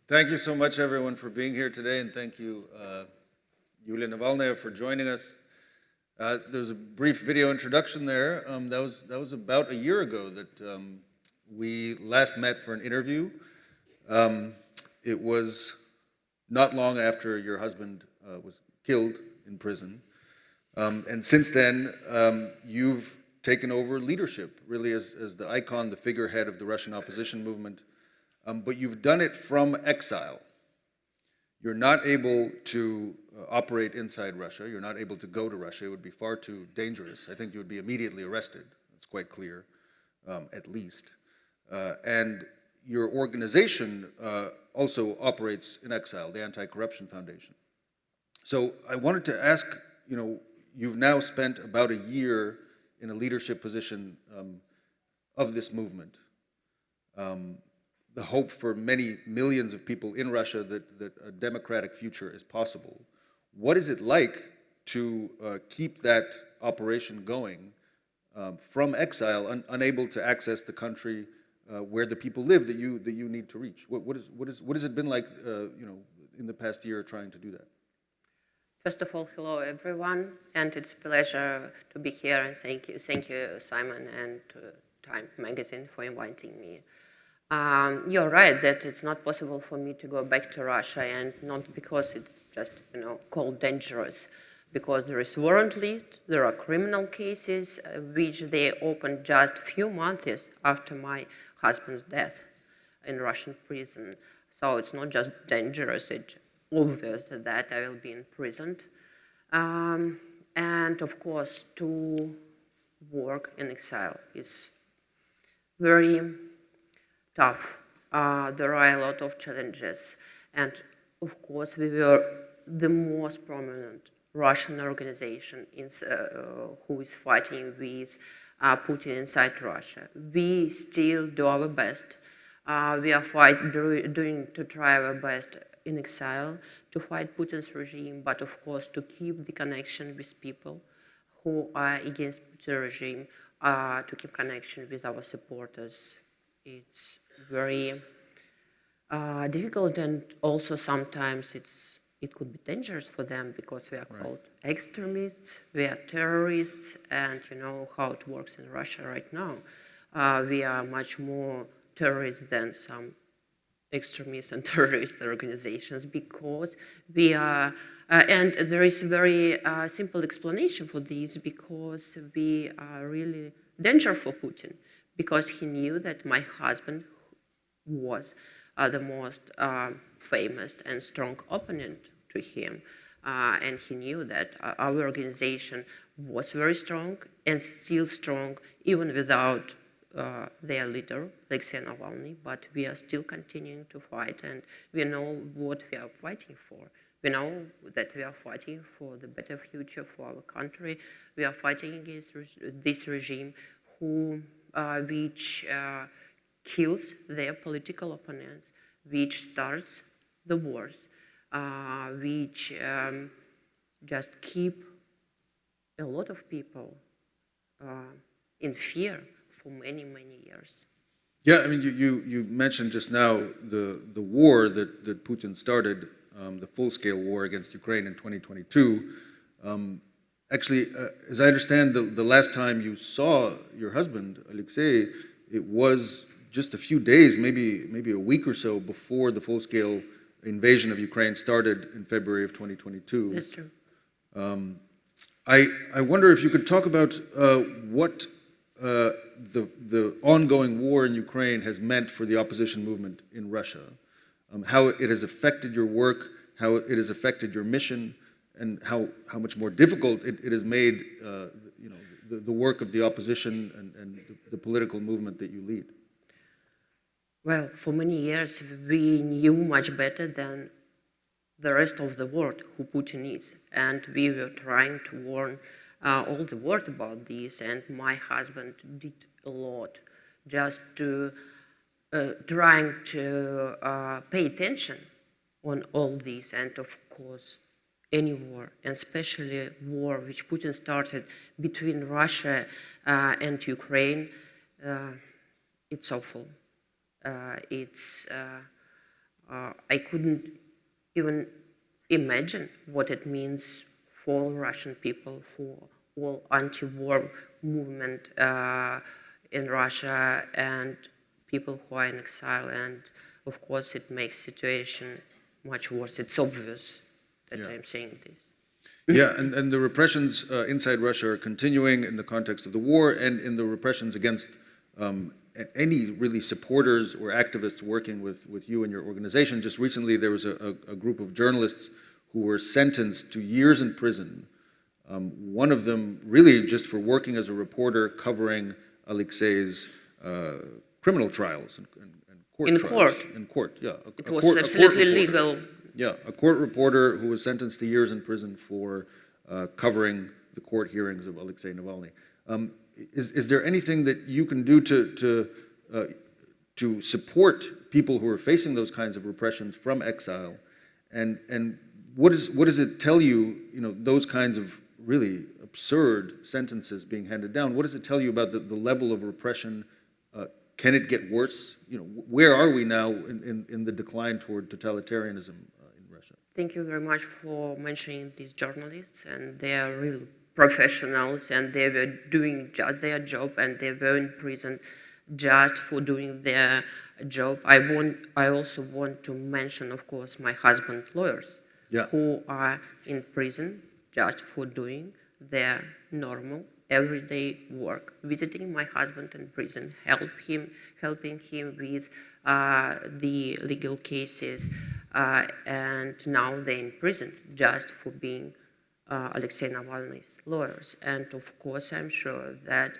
Thank you so much, everyone, for being here today, and thank you, Yulia Navalnaya, for joining us. There's a brief video introduction there. That was about a year ago that we last met for an interview. It was not long after your husband was killed in prison. And since then, you've taken over leadership, really as the icon, the figurehead of the Russian opposition movement. But you've done it from exile. You're not able to operate inside Russia. You're not able to go to Russia. It would be far too dangerous. I think you would be immediately arrested. It's quite clear, at least. And your organization also operates in exile, the Anti-Corruption Foundation. So I wanted to ask, you've now spent about a year in a leadership position of this movement. The hope for many millions of people in Russia that a democratic future is possible. What is it like to keep that operation going from exile, unable to access the country where the people live that you need to reach? What has it been like, in the past year trying to do that? First of all, hello everyone, and it's a pleasure to be here. And thank you, Simon, and Time magazine for inviting me. You're right that it's not possible for me to go back to Russia, and not because it's just called dangerous, because there is warrant list, there are criminal cases which they opened just a few months after my husband's death in Russian prison. So it's not just dangerous, it's obvious that I will be imprisoned. And of course, to work in exile is very tough. There are a lot of challenges. And of course, we were the most prominent Russian organization who is fighting with Putin inside Russia. We still do our best. We are to try our best in exile to fight Putin's regime, but of course to keep the connection with people who are against Putin's regime, to keep connection with our supporters. It's very difficult, and also sometimes it could be dangerous for them because we are called extremists, we are terrorists, and you know how it works in Russia right now. We are much more terrorists than some extremist and terrorist organizations because we are, and there is a very simple explanation for this, because we are really danger for Putin, because he knew that my husband was the most famous and strong opponent to him, and he knew that our organization was very strong and still strong even without their leader, Alexei Navalny, but we are still continuing to fight, and we know what we are fighting for. We know that we are fighting for the better future for our country. We are fighting against this regime which kills their political opponents, which starts the wars, which just keep a lot of people in fear for many, many years. Yeah, I mean, you mentioned just now the war that Putin started, the full-scale war against Ukraine in 2022. Actually, as I understand, the last time you saw your husband, Alexei, it was just a few days, maybe a week or so before the full-scale invasion of Ukraine started in February of 2022. That's true. I wonder if you could talk about what the ongoing war in Ukraine has meant for the opposition movement in Russia, how it has affected your work, how it has affected your mission, and how much more difficult it has made the work of the opposition and the political movement that you lead. Well, for many years we knew much better than the rest of the world who Putin is, and we were trying to warn all the world about this, and my husband did a lot just to trying to pay attention on all this, and of course any war, and especially war which Putin started between Russia and Ukraine, it's awful. It's I couldn't even imagine what it means for Russian people, for all anti-war movement in Russia and people who are in exile. And of course, it makes situation much worse. It's obvious that I'm saying this. Yeah, and the repressions inside Russia are continuing in the context of the war and in the repressions against any really supporters or activists working with you and your organization. Just recently, there was a group of journalists who were sentenced to years in prison. One of them really just for working as a reporter covering Alexei's criminal trials and court trials. In court, yeah. It was absolutely legal. Yeah, a court reporter who was sentenced to years in prison for covering the court hearings of Alexei Navalny. Is there anything that you can do to support people who are facing those kinds of repressions from exile? And what does it tell you, those kinds of really absurd sentences being handed down? What does it tell you about the level of repression? Can it get worse? Where are we now in the decline toward totalitarianism in Russia? Thank you very much for mentioning these journalists, and they are real professionals, and they were doing just their job, and they were in prison just for doing their job. I also want to mention, of course, my husband's lawyers, who are in prison just for doing their normal everyday work, visiting my husband in prison, helping him with the legal cases, and now they're in prison just for being Alexei Navalny's lawyers. And of course, I'm sure that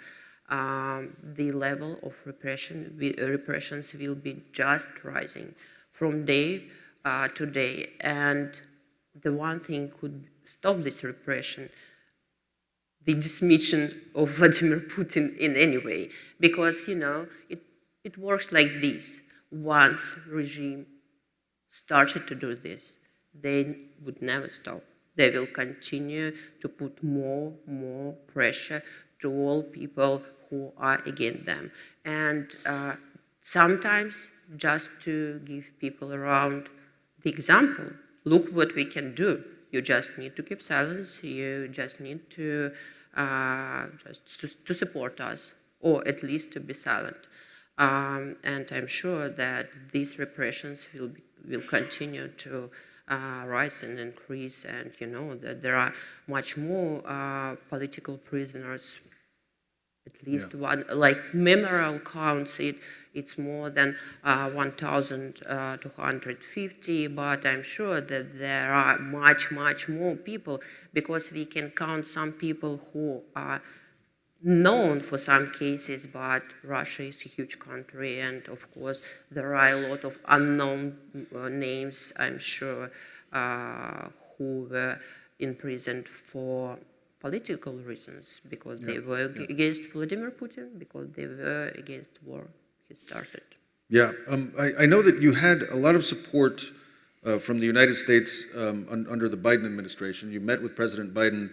the level of repressions will be just rising from day to day. And the one thing could stop this repression, the dismission of Vladimir Putin in any way, because it works like this. Once regime started to do this, they would never stop. They will continue to put more pressure to all people who are against them. And sometimes, just to give people around the example, look what we can do. You just need to keep silence. You just need to support us, or at least to be silent. And I'm sure that these repressions will continue to rise and increase, and that there are much more political prisoners. At least one, like memorial counts, it's more than 1,250, but I'm sure that there are much more people, because we can count some people who are known for some cases, but Russia is a huge country, and of course there are a lot of unknown names, I'm sure, who were imprisoned for political reasons, because they were against Vladimir Putin, because they were against war he started. Yeah, I know that you had a lot of support from the United States under the Biden administration. You met with President Biden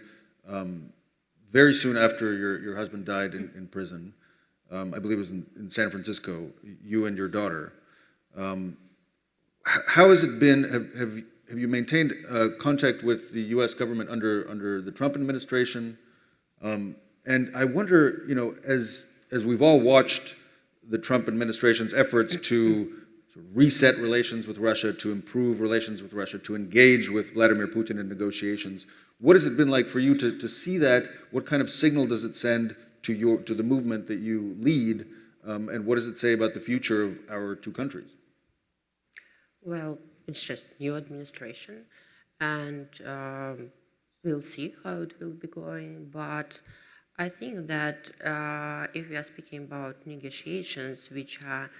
very soon after your husband died in prison. I believe it was in San Francisco, you and your daughter. How has it been? Have you maintained contact with the U.S. government under the Trump administration? And I wonder, as we've all watched the Trump administration's efforts to reset relations with Russia, to improve relations with Russia, to engage with Vladimir Putin in negotiations, what has it been like for you to see that? What kind of signal does it send to the movement that you lead? And what does it say about the future of our two countries? Well, it's just new administration, and we'll see how it will be going. But I think that if we are speaking about negotiations which are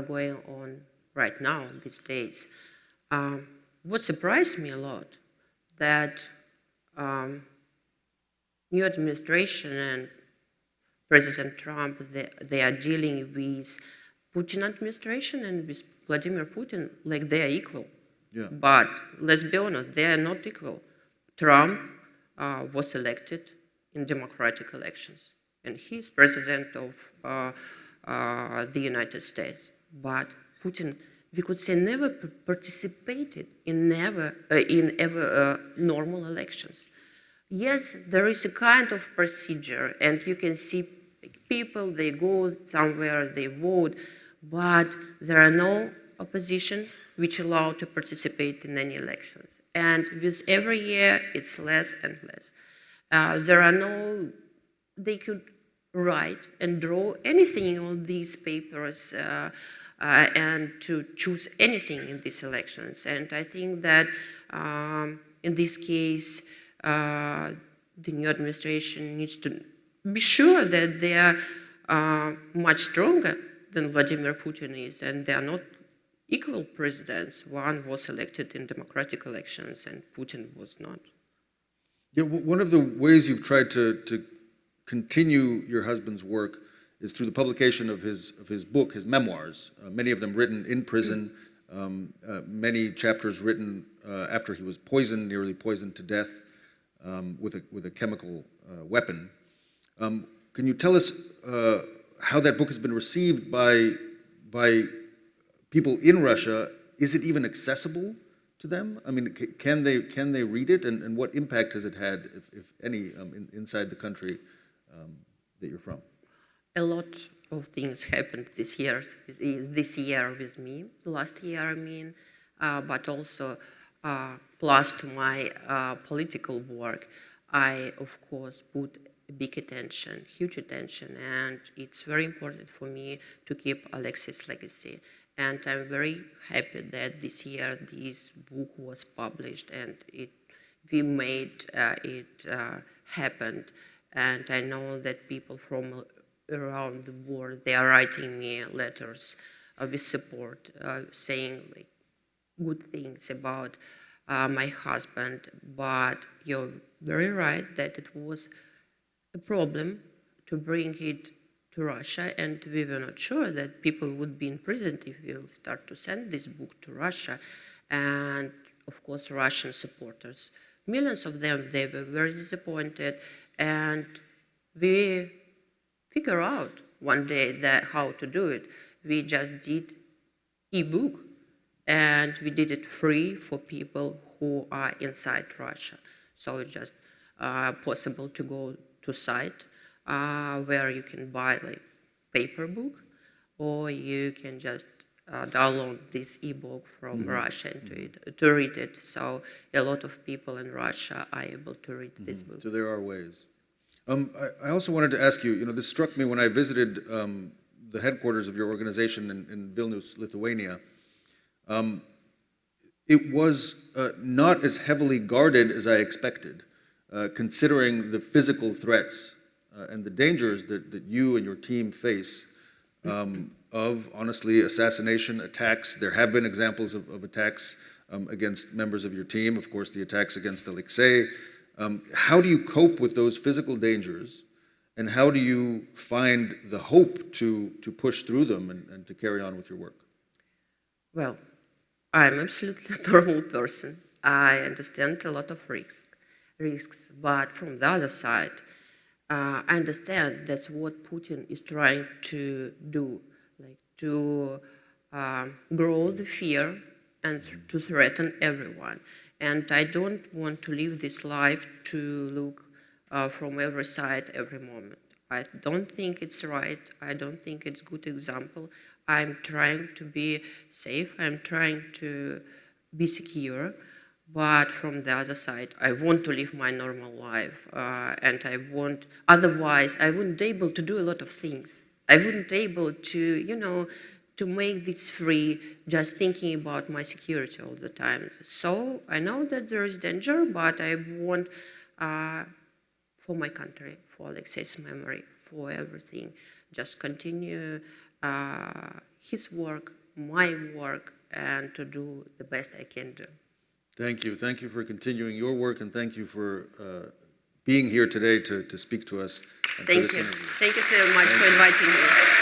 going on right now these days, what surprised me a lot, that new administration and President Trump, they are dealing with Putin administration and with Vladimir Putin like they are equal. Yeah. But let's be honest, they are not equal. Trump was elected in democratic elections, and he's president of the United States. But Putin we could say, never participated in normal elections. Yes, there is a kind of procedure, and you can see people, they go somewhere, they vote, but there are no opposition which allow to participate in any elections. And with every year, it's less and less. They could write and draw anything on these papers and to choose anything in these elections. And I think that in this case, the new administration needs to be sure that they are much stronger than Vladimir Putin is, and they are not equal presidents. One was elected in democratic elections, and Putin was not. Yeah, one of the ways you've tried to continue your husband's work is through the publication of his book, his memoirs, many of them written in prison, many chapters written after he was poisoned, nearly poisoned to death with a chemical weapon. Can you tell us how that book has been received by people in Russia? Is it even accessible to them? I mean, can they read it, and what impact has it had, if any, inside the country that you're from? A lot of things happened this year with me, last year I mean, but also plus to my political work, I of course put big attention, huge attention, and it's very important for me to keep Alexei's legacy. And I'm very happy that this year this book was published and we made it happen. And I know that people from around the world, they are writing me letters with support, saying like good things about my husband. But you're very right that it was a problem to bring it to Russia, and we were not sure that people would be imprisoned if we'll start to send this book to Russia. And of course, Russian supporters, millions of them, they were very disappointed, and we figure out one day how to do it. We just did e-book, and we did it free for people who are inside Russia. So it's just possible to go to site where you can buy like paper book, or you can just download this e-book from Russia and to read it. So a lot of people in Russia are able to read this book. So there are ways. I also wanted to ask you, this struck me when I visited the headquarters of your organization in Vilnius, Lithuania. It was not as heavily guarded as I expected, considering the physical threats and the dangers that you and your team face of, honestly, assassination attacks. There have been examples of attacks against members of your team, of course, the attacks against Alexei. How do you cope with those physical dangers, and how do you find the hope to push through them and to carry on with your work? Well, I'm absolutely a normal person. I understand a lot of risks, but from the other side, I understand that's what Putin is trying to do, like to grow the fear and to threaten everyone. And I don't want to live this life to look from every side every moment. I don't think it's right. I don't think it's a good example. I'm trying to be safe. I'm trying to be secure. But from the other side, I want to live my normal life. Otherwise, I wouldn't be able to do a lot of things. I wouldn't be able to, to make this free, just thinking about my security all the time. So I know that there is danger, but I want, for my country, for Alexei's memory, for everything, just continue his work, my work, and to do the best I can do. Thank you. Thank you for continuing your work, and thank you for being here today to speak to us. Thank you. Thank you so much for inviting me.